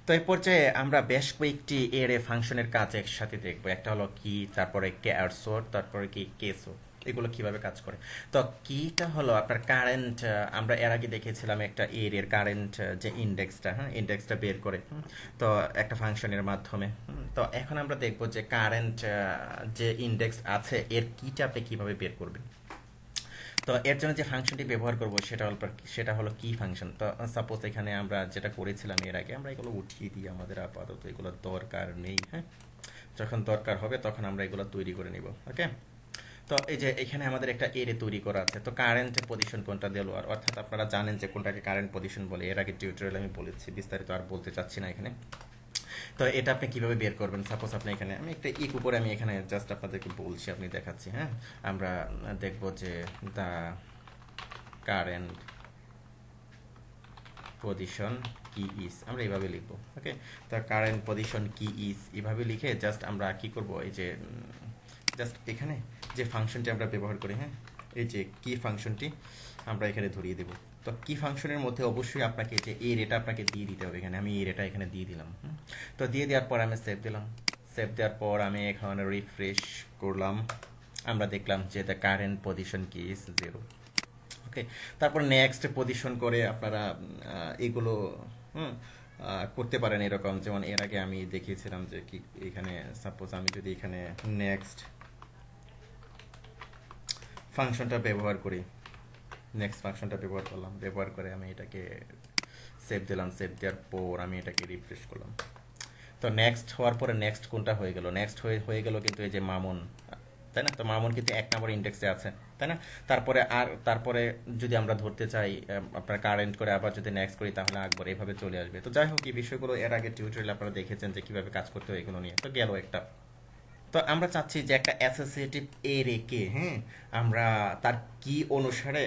তো এই পর্যায়ে আমরা বেশ কয়েকটি এরে ফাংশনের কাজ একসাথে দেখবো। একটা হলো কি, তারপরে কে আর সোর্ট, তারপরে কি কেসো, এগুলো কিভাবে কাজ করে। তো কিটা হলো আপনার কারেন্ট। আমরা এর আগে দেখেছিলাম একটা এর কারেন্ট যে ইন্ডেক্সটা, হ্যাঁ, ইন্ডেক্সটা বের করে, তো একটা ফাংশনের মাধ্যমে। তো এখন আমরা দেখবো যে কারেন্ট যে ইন্ডেক্স আছে এর কিটা আপনি কিভাবে বের করবেন। তো এর জন্য যে ফাংশনটি ব্যবহার করব সেটা হলো কি ফাংশন। তো সাপোজ এখানে আমরা যেটা করেছিলাম এর আগে, আমরা এগুলো উঠিয়ে দিই, আমাদের আপাতত এগুলো দরকার নেই। হ্যাঁ, যখন দরকার হবে তখন আমরা এগুলো তৈরি করে নিব। ওকে, তো এই যে এখানে আমাদের একটা এরে তৈরি করা আছে। তো কারেন্ট পজিশন কোনটা দিল, আর অর্থাৎ আপনারা জানেন যে কোনটাকে কারেন্ট পজিশন বলে, এর আগে টিউটোরিয়াল আমি বলেছি, বিস্তারিত আর বলতে চাচ্ছি না এখানে। তো এটা আপনি কিভাবে বের করবেন, সাপোজ আপনি এখানে, আমি একটা ইকো করে আমি এখানে জাস্ট আপনাদেরকে বলছি, আপনি দেখাচ্ছি। হ্যাঁ, আমরা দেখব যে দা কারেন্ট পজিশন কি ইজ, আমরা এইভাবে লিখবো। ওকে, তো কারেন্ট পজিশন কি ইজ এভাবে লিখে জাস্ট আমরা কি করব, এই যে জাস্ট এখানে যে ফাংশনটি আমরা ব্যবহার করি, হ্যাঁ, এই যে কি ফাংশনটি আমরা এখানে ধরিয়ে দেব। তো কি ফাংশনের মধ্যে অবশ্যই আপনাকে যে এই রেটা আপনাকে দিয়ে দিতে হবে। এখানে আমি এই রেটা এখানে দিয়ে দিলাম। তো দিয়ে দেওয়ার পর আমি সেভ দিলাম। সেভ দেওয়ার পর আমি এখানে রিফ্রেশ করলাম, আমরা দেখলাম যে দ্য কারেন্ট পজিশন কি ইজ 0। ওকে, তারপর নেক্সট পজিশন করে আপনারা এগুলো করতে পারেন এরকম, যেমন এর আগে আমি দেখিয়েছিলাম যে কি, এখানে সাপোজ আমি যদি এখানে নেক্সট ফাংশনটা ব্যবহার করি, নেক্সট ফাংশনটা ব্যবহার করলাম, ব্যবহার করে আমি এটাকে সেভ দিলাম। সেভ দেওয়ার পর আমি এটাকে রিফ্রেশ করলাম। তো নেক্সট হওয়ার পরে নেক্সট কোনটা হয়ে গেল, নেক্সট হয়ে গেল কিন্তু এই যে মামুন, তাই না? তো মামুন কিন্তু 1 নম্বর ইন্ডেক্সে আছে, তাই না? তারপরে যদি আমরা ধরতে চাই আপনার কারেন্ট করে আবার যদি নেক্সট করি তাহলে আকবর, এভাবে চলে আসবে। তো যাই হোক, এই বিষয়গুলো এর আগে টিউটোরিয়াল আপনারা দেখেছেন যে কিভাবে কাজ করতে হয় এগুলো নিয়ে। তো গেল একটা। তো আমরা চাচ্ছি যে একটা অ্যাসোসিয়েটিভ এ রেখে, হ্যাঁ, আমরা তার কি অনুসারে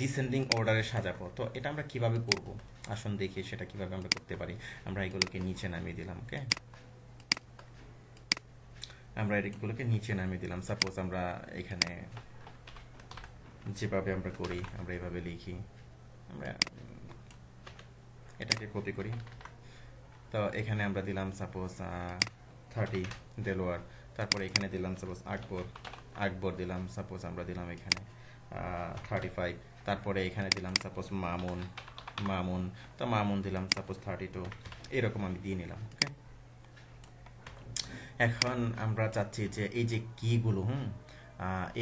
ডিসেন্ডিং অর্ডারে সাজাবো। তো এটা আমরা কিভাবে করব, আসুন দেখি সেটা কিভাবে আমরা করতে পারি। আমরা এগুলোকে নিচে নামিয়ে দিলাম। ওকে, আমরা এগুলোকে নিচে নামিয়ে দিলাম। সাপোজ আমরা এখানে যেভাবে আমরা করি, আমরা এভাবে লিখি, আমরা এটাকে কপি করি। তো এখানে আমরা দিলাম সাপোজ 30 দেলোয়ার, তারপরে এখানে দিলাম সাপোজ আকবর দিলাম, সাপোজ আমরা দিলাম এখানে 35, তারপরে এখানে দিলাম সাপোজ মামুন, তো মামুন দিলাম সাপোজ 32, এরকম আমি দিয়ে নিলাম। ওকে, এখন আমরা চাচ্ছি যে এই যে কিগুলো,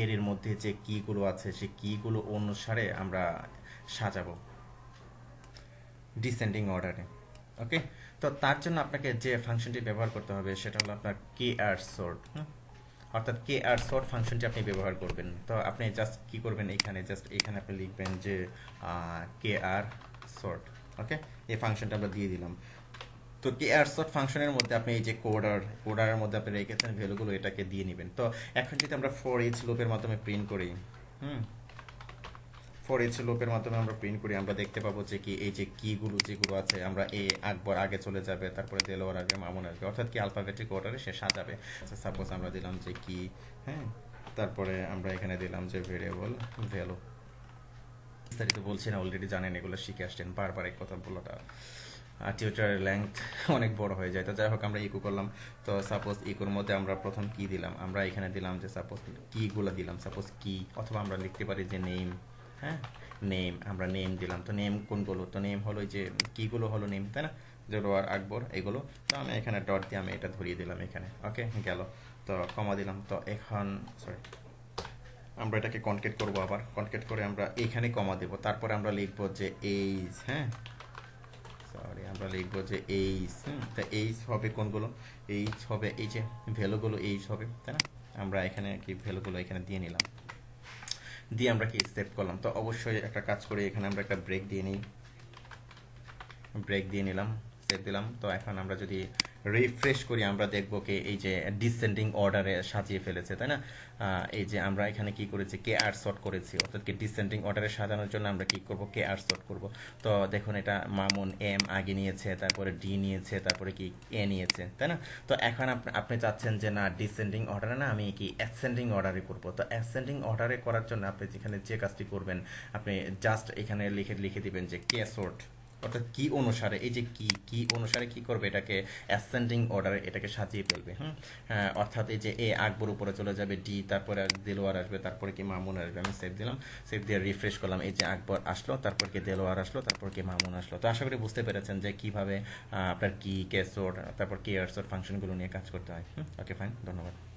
এর মধ্যে যে কিগুলো আছে সেই কিগুলো অনুসারে আমরা সাজাবো ডিসেন্ডিং অর্ডারে। ওকে, তো তার জন্য আপনাকে যে ফাংশনটি ব্যবহার করতে হবে সেটা হলো আপনার কে আর সর্ট। অর্থাৎ কে আর সর্ট ফাংশনটি আপনি ব্যবহার করবেন। তো আপনি জাস্ট কি করবেন, এখানে আপনি লিখবেন যে কে আর সর্ট। ওকে, এই ফাংশনটা আমরা দিয়ে দিলাম। তো কে আর সর্ট ফাংশনের মধ্যে আপনি এই যে কোডারের মধ্যে আপনি রেখেছেন ভ্যালুগুলো, এটাকে দিয়ে নেবেন। তো এখন যদি আমরা ফর ইচ লুপের মাধ্যমে প্রিন্ট করি, ফর ইচ লুপের মাধ্যমে আমরা প্রিন্ট করি, আমরা দেখতে পাবো যে কি এই যে কিগুলো যেগুলো আছে, আমরা আকবর আগে চলে যাবে, তারপরে দেলোয়ার আগে, মামুন আসবে, অর্থাৎ কি আলফাবেটিক অর্ডারে সে সাজাবে। সাপোজ আমরা দিলাম যে কি, হ্যাঁ, তারপরে আমরা এখানে দিলাম যে ভেরিয়েবল ভ্যালু। বিস্তারিত বলছি না, অলরেডি জানেন, এগুলো শিখে আসছেন। বারবার এই কথা বলাটা টিউটারের লেংথ অনেক বড় হয়ে যায়। তো যাই হোক, আমরা ইকো করলাম। তো সাপোজ ইকোর মধ্যে আমরা প্রথম কি দিলাম, আমরা এখানে দিলাম যে সাপোজ কিগুলো দিলাম, সাপোজ কি, অথবা আমরা লিখতে পারি যে নেম। হ্যাঁ, নেম, আমরা নেম দিলাম। তো নেম কোনগুলো, তো নেম হলো যে কিগুলো হলো নেম, তাই না? জেরোয়ার আকবর এগুলো। তো আমি এখানে ডট দিয়ে আমি এটা ধরিয়ে দিলাম এখানে। ওকে, গেল। তো কমা দিলাম। তো এখন সরি, আমরা এটাকে কনকেট করব, আবার কনকেট করে আমরা এখানে কমা দেব। তারপরে আমরা লিখবো যে এইজ, হ্যাঁ, সরি, আমরা লিখবো যে এইচ। তা এইচ হবে কোনগুলো, এইচ হবে এই যে ভ্যালুগুলো, এইচ হবে, তাই না? আমরা এখানে কি ভ্যালুগুলো এখানে দিয়ে নিলাম, দিয়ে আমরা কি সেভ করলাম। তো অবশ্যই একটা কাজ করি, এখানে আমরা একটা ব্রেক দিয়ে নিই, ব্রেক দিয়ে নিলাম, সেভ দিলাম। তো এখন আমরা যদি রিফ্রেশ করি, আমরা দেখবো কি এই যে ডিসেন্ডিং অর্ডারে সাজিয়ে ফেলেছে, তাই না? এই যে আমরা এখানে কি করেছি, কে আর সর্ট করেছি, অর্থাৎ কি ডিসেন্ডিং অর্ডারে সাজানোর জন্য আমরা কি করব, কে আর সর্ট করব। তো দেখুন, এটা মামুন এম আগে নিয়েছে, তারপরে ডি নিয়েছে, তারপরে কি এ নিয়েছে, তাই না? তো এখন আপনি চাচ্ছেন যে না, ডিসেন্ডিং অর্ডারে না, আমি কি অ্যাসেন্ডিং অর্ডারে করব। তো অ্যাসেন্ডিং অর্ডারে করার জন্য আপনি যেখানে যে কাজটি করবেন, আপনি জাস্ট এখানে লিখে দিবেন যে কে সর্ট। অর্থাৎ কি অনুসারে, এই যে কি অনুসারে কি করবে, এটাকে অ্যাসেন্ডিং অর্ডারে এটাকে সাজিয়ে ফেলবে। অর্থাৎ এই যে এ আকবর উপরে চলে যাবে, ডি, তারপরে দেলোয়ার আসবে, তারপরে কি মামুন আসবে। আমি সেভ দিলাম, সেভ দিয়ে রিফ্রেশ করলাম, এই যে আকবর আসলো, তারপর কি দেলোয়ার আসলো, তারপর কি মামুন আসলো। তো আশা করি বুঝতে পেরেছেন যে কিভাবে আপনার কি কেসোড তারপর কেয়ারসোড ফাংশনগুলো নিয়ে কাজ করতে হয়। ওকে ফাইন, ধন্যবাদ।